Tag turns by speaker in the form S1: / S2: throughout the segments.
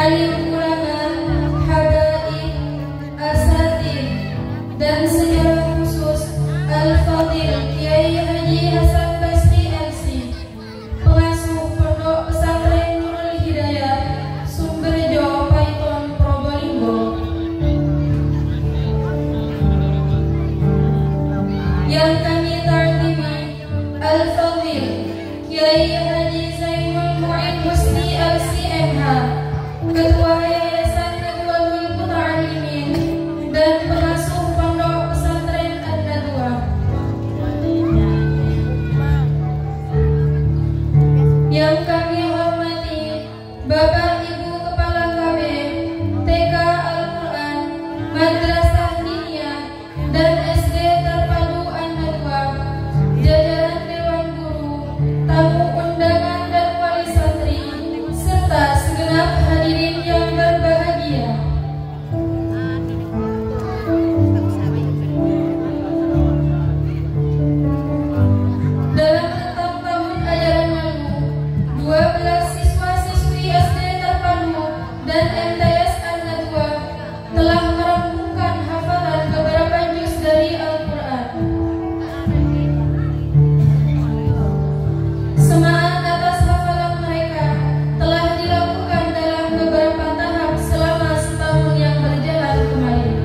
S1: alim ulama, habaib, asatid, dan secara khusus Al-Fadil Kiai Haji Hasan Basri MC, pengasuh Pondok Pesantren Nurul Hidayah, Sumberjo, Paiton, Probolinggo. Yang kami terima Al-Fadil Kiai Haji Zainul Mu'in Husni LCMH, Ketua Yayasan Nadwatul Muta'alimin dan pengasuh Pondok Pesantren An-Nadwa. Yang kami hormati Bapak Ibu Kepala KB, TK Al-Quran, Madrasah Diniyah, dan SD Terpadu An-Nadwa, jajaran Dewan Guru, tamu undangan dan wali santri, serta segenap hadirin yang berbahagia. Dalam rentang tahun ajaran lalu, 12 siswa-siswi SD Terpadu dan MTS An-Nadwa telah merampungkan hafalan beberapa juz dari Al-Quran. Semangat atas hafalan mereka telah dilakukan dalam beberapa tahap selama setahun yang berjalan kemarin.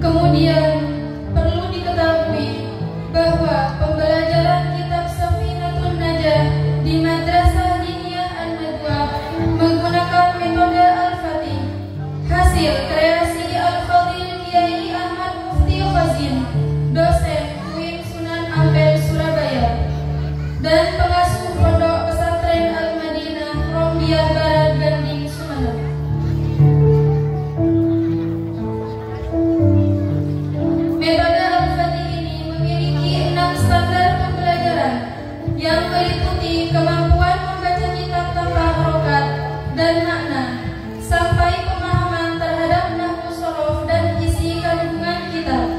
S1: Kemudian perlu diketahui bahwa pembelajaran kitab Safinatun Najah di Madrasah Diniyah An-Nadwa menggunakan metode Al-Fatih, hasil kreasi Al-Fadil Kiai Ahmad Mufti Khazin, dosen UIN Sunan Ampel Surabaya, dan pengasuh Pondok Pesantren Al-Madinah Rombiah Barat Ganding Sumeneb. Metode Al-Fatih ini memiliki 6 standar pembelajaran yang meliputi kemampuan membaca kitab tanpa harokat dan makna, sampai pemahaman terhadap nahwu shorof dan isi kandungan kitab.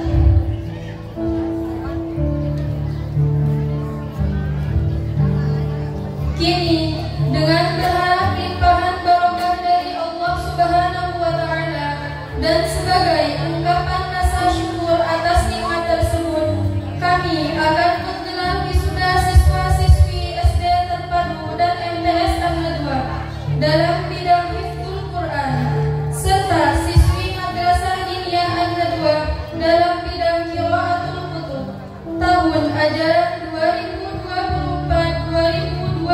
S1: Kini, dengan berharap limpahan barokah dari Allah Subhanahu wa Ta'ala dan sebagai ungkapan rasa syukur atas nikmat tersebut, kami akan menggelar wisuda siswa-siswi SD Terpadu dan MTS An-Nadwa dalam bidang hifdzul Quran, serta siswi Madrasah Diniyah An-Nadwa dalam bidang qiraatul kutub tahun ajaran 2024-2025.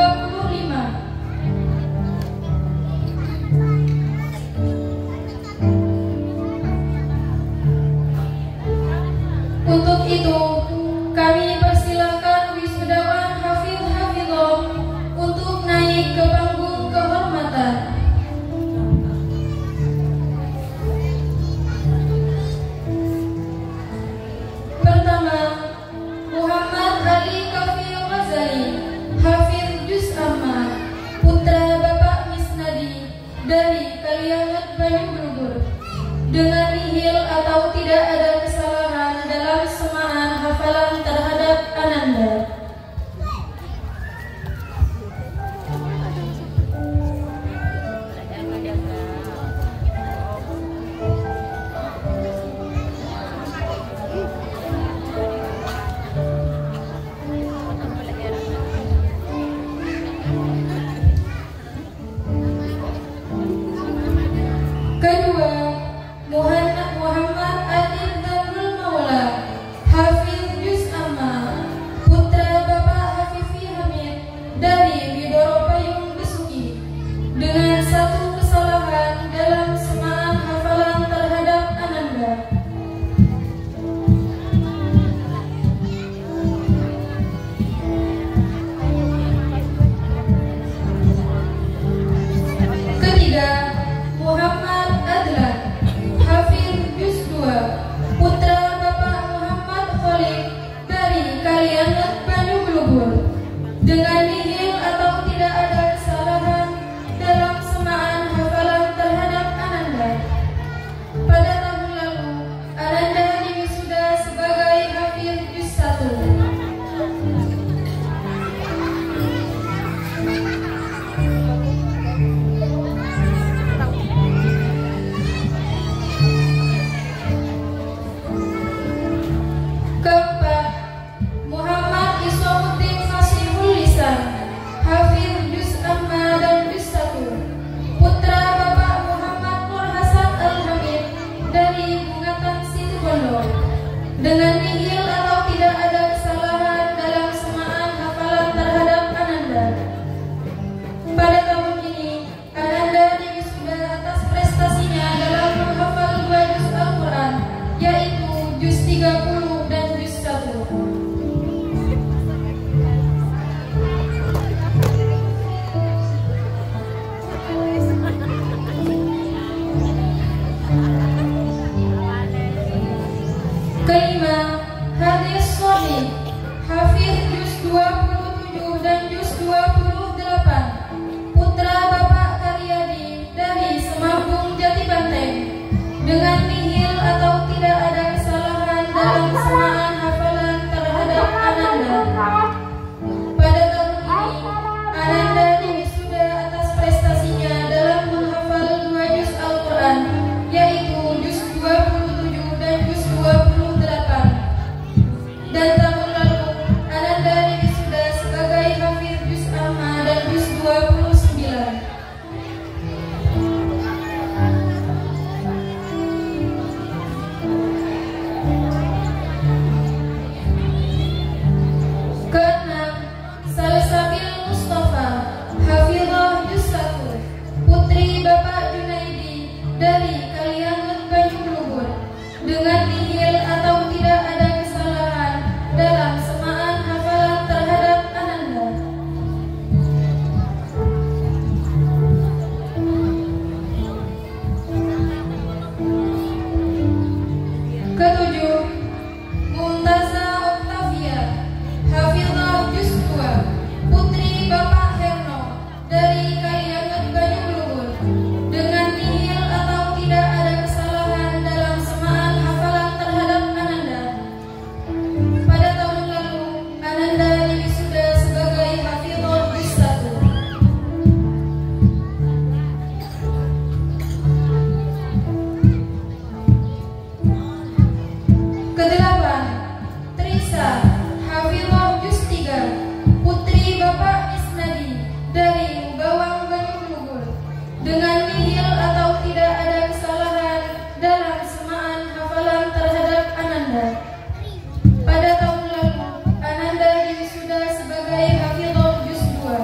S1: sebagai hafidhah juz 2.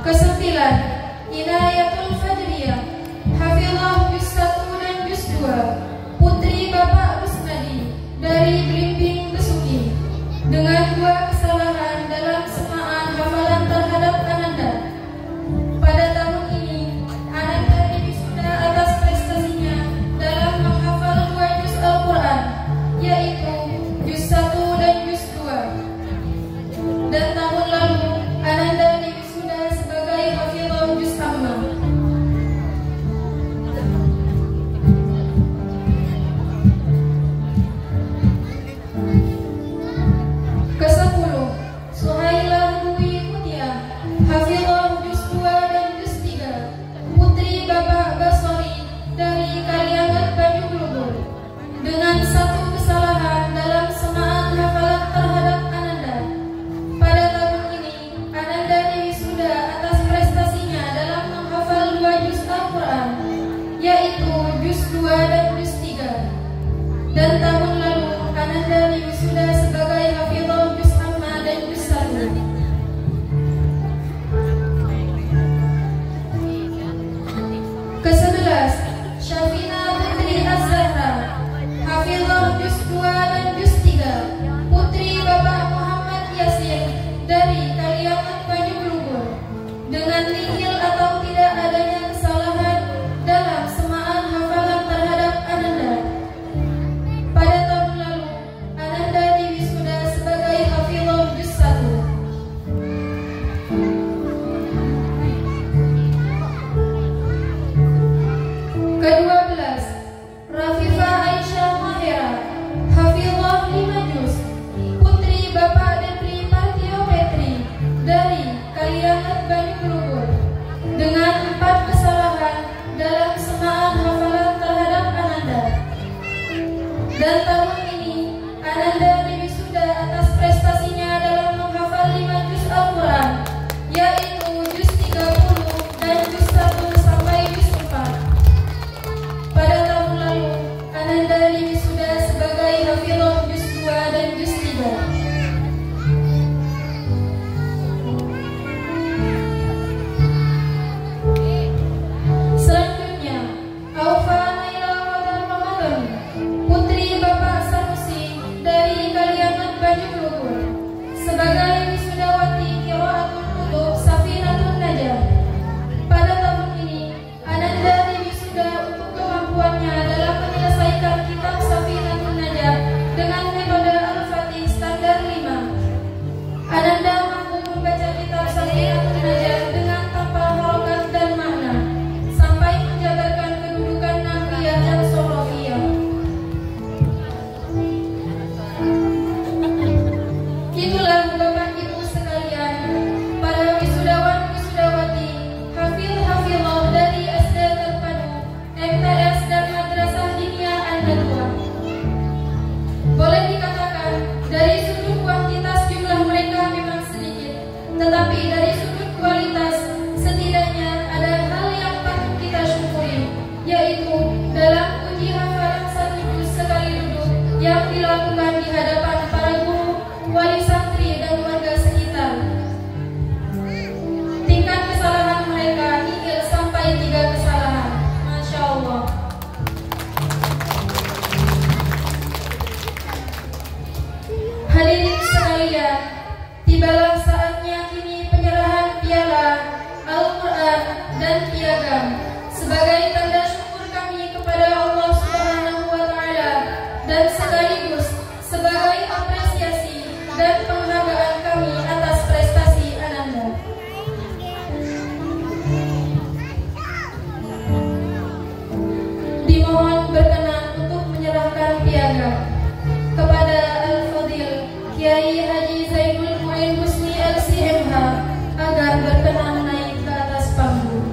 S1: Kesembilan, Inayatul Fajriyah, hafidhah juz 1 dan juz 2, putri Bapak Rusnadi dari Blimbing Besuki, dengan 2 kesalahan dalam semaan hafalan terhadap Ananda. Pada tahun ini, Ananda diwisuda atas prestasinya dalam menghafal 2 juz Al-Quran, yaitu juz 1 dan juz 2. Dan tahun lalu, Ananda diwisuda sebagai hafidhah juz amma. Ke-10, Suhailah Dwi Mutia, hafidhah juz 2 dan juz 3, putri Bapak Basori dari Kalianget Banyublubur, dengan 1 kesalahan dalam semaan hafalan terhadap Ananda. Pada tahun ini, Ananda diwisuda atas prestasinya dalam menghafal 2 juz Al-Quran, yaitu juz 2 dan juz 3. Dan tahun lalu, Ananda diwisuda sebagai hafidhah juz amma dan juz 1. Ke-11, Syafina Putri Az-Zahra, hafidhah juz 2 dan juz 3, putri Bapak Muhammad Yasin dari Kalianget Banyublubur, dengan nihil atau tidak adanya kesalahan dalam semaan hafalan terhadap Ananda. Pada tahun lalu, Ananda diwisuda sebagai hafidhah juz 1. Ke-12, Rafifah Aisyah Mahera, hafidhah 5 juz, putri Bapak Depri Partio Petri dari Kalianget Banyublubur, dengan 4 kesalahan dalam semaan hafalan terhadap Ananda. Dan tahun ini, Ananda diwisuda atas prestasinya dalam menghafal 5 juz Al-Quran, yaitu juz 30 dan juz 1 sampai juz 4. Pada tahun lalu, Ananda diwisuda sebagai hafidhah juz 2 dan juz 3. Selanjutnya, Aufa Naila Wadar Ramadan, putri Bapak Sanusi dari Kalianget Banyublubur, sebagai wisudawati Qiraatul Kutub Safinatun Najah. Pada tahun ini, Ananda diwisuda untuk kemampuannya dalam menyelesaikan kitab Safinatun Najah dengan metode Al-Fatih standar 5. Ananda mampu membaca kitab Safinatun Najah dengan tanpa harokat dan makna, sampai menjabarkan kedudukan nahwiyah dan sorofiyah. Itulah Bapak Ibu sekalian, para wisudawan-wisudawati, hafidh-hafidhah dari SD Terpadu, MTS dan Madrasah Diniyah An-Nadwa. Boleh dikatakan, dari sudut kuantitas jumlah mereka memang sedikit, tetapi dari sudut kualitas, setidaknya ada hal yang patut kita syukuri, yaitu dalam uji hafalan 1 juz sekali duduk yang dilakukan di hadapan para guru, wali santri dan warga sekitar. Tingkat kesalahan mereka nihil sampai 3 kesalahan. Masya Allah. Hadirin sekalian, tibalah saatnya kini penyerahan piala, Al-Quran dan piagam sebagai tanda syukur kami kepada Allah Subhanahu wa Ta'ala, dan sekaligus sebagai apresiasi dan penghargaan kami atas prestasi Ananda. Dimohon berkenan untuk menyerahkan piagam kepada Al-Fadil Kiai Haji Zainul Mu'in Husni LCMH agar berkenan naik ke atas panggung.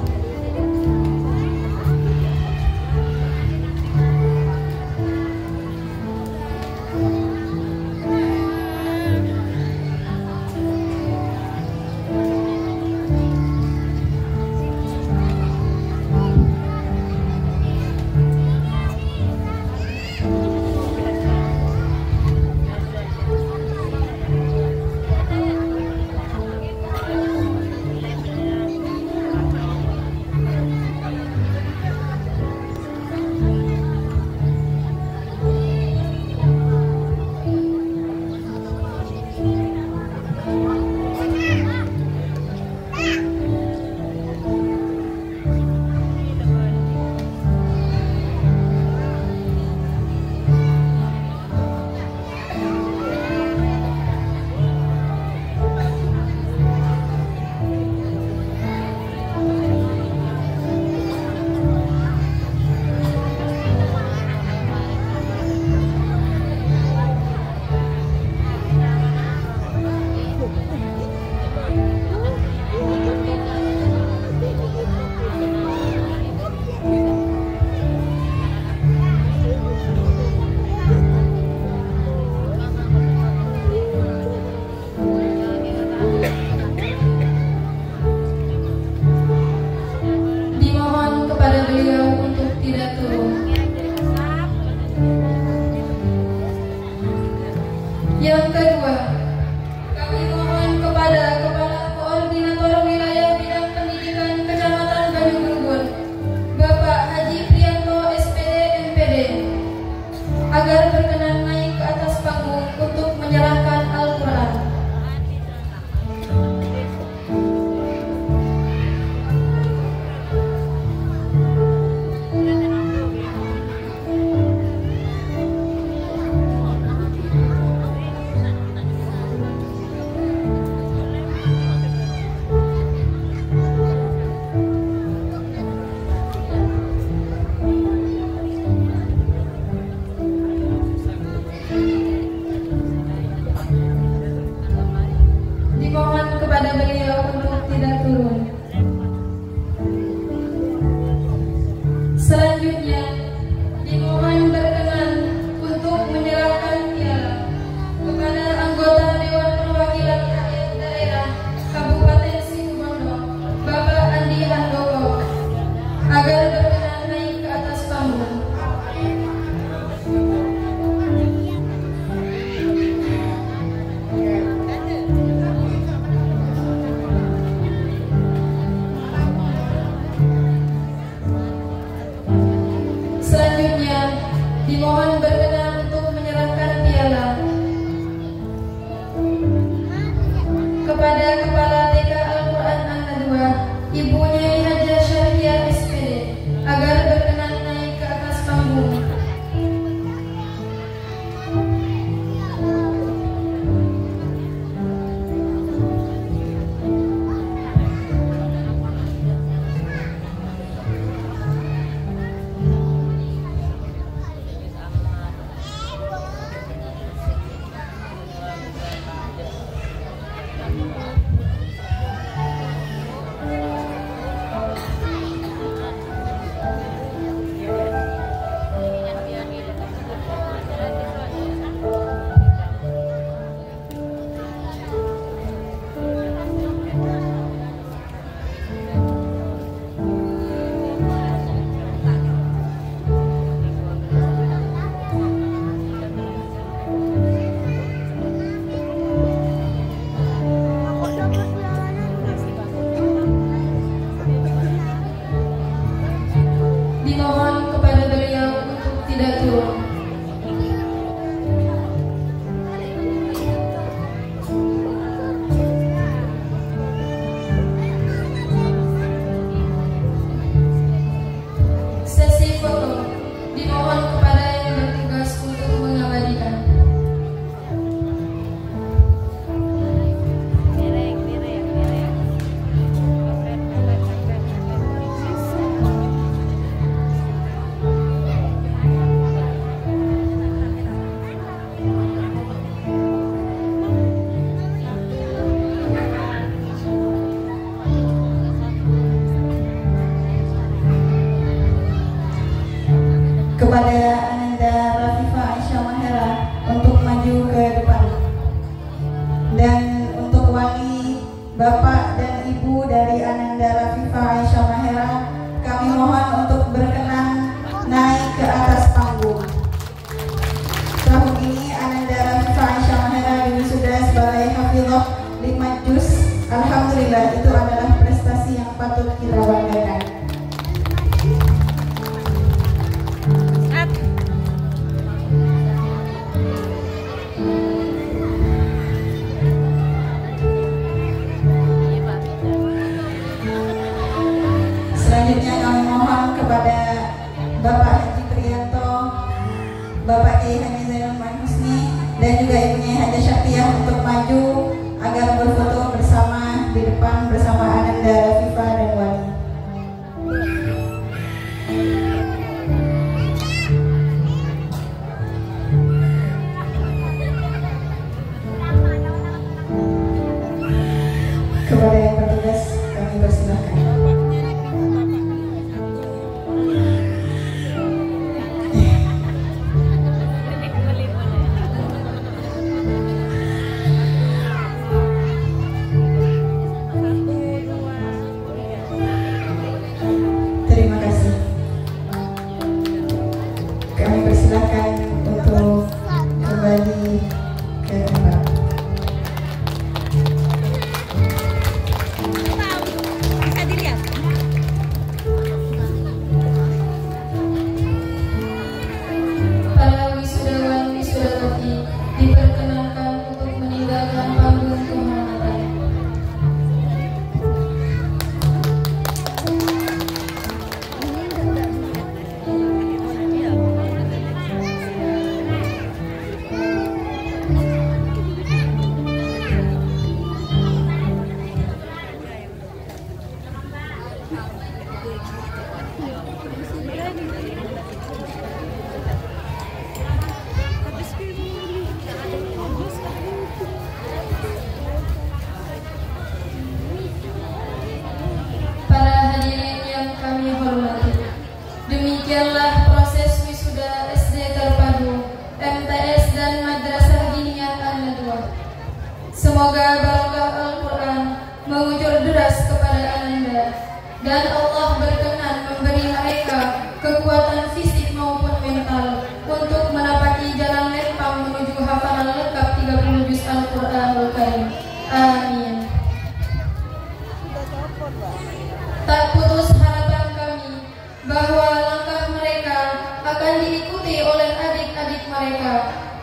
S1: Selanjutnya, dimohon berkenan untuk menyerahkan piala kepada anggota Dewan Perwakilan Rakyat Daerah Kabupaten Situbondo, Bapak Andi Handoko, agar berkenan naik ke atas panggung. Selanjutnya, dimohon berkenan untuk menyerahkan piala kepada Kepala TK Al-Quran An-Nadwa, Ibu Nyai Hajah Syahriah SPD, agar berkenan naik ke atas panggung. Dimohon kepada beliau untuk tidak turun. Sesi foto, dimohon kepada yang bertugas untuk mengabadikan.
S2: Kepada Ananda Rafifa Aisyah Mahera untuk maju ke depan, dan untuk wali Bapak dan Ibu dari Ananda Rafifa Aisyah Mahera, kami mohon untuk berkenan naik ke atas panggung. Tahun ini Ananda Rafifa Aisyah Mahera diwisuda sebagai Hafizah 5 juz. Alhamdulillah, itu adalah prestasi yang patut kita banggakan. Selanjutnya kami mohon kepada Bapak Haji Priyanto, Bapak Kiai Haji Zainul Husni, dan juga Ibu Nyai Hajah Syahriah untuk maju agar berfoto bersama di depan bersama Ananda Rafifa dan wali. Kepada yang bertugas kami persilahkan.
S1: Demikianlah proses wisuda SD terpadu, MTS dan Madrasah Diniyah An-Nadwa. Semoga barokah Al-Quran mengucur deras kepada Ananda, dan Allah berkenan memberi mereka kekuatan fisik maupun mental untuk menapaki jalan lempang menuju hafalan lengkap 30 juz Al-Quranul Karim. Amin. Tak putus harapan kami bahwa langkah mereka akan diikuti oleh adik-adik mereka,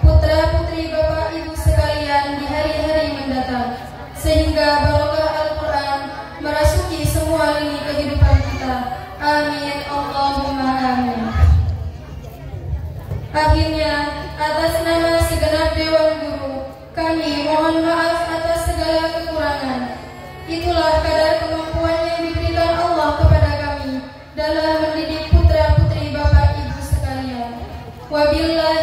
S1: putra-putri Bapak Ibu sekalian di hari-hari mendatang, sehingga barokah Al-Quran merasuki semua lini kehidupan kita. Amin, Allahumma amin. Akhirnya, atas nama segenap Dewan Guru, kami mohon maaf atas segala kekurangan. Itulah kadar kemampuan yang diberikan Allah kepada kami dalam mendidik putra-putri Bapak Ibu sekalian. Wabillahi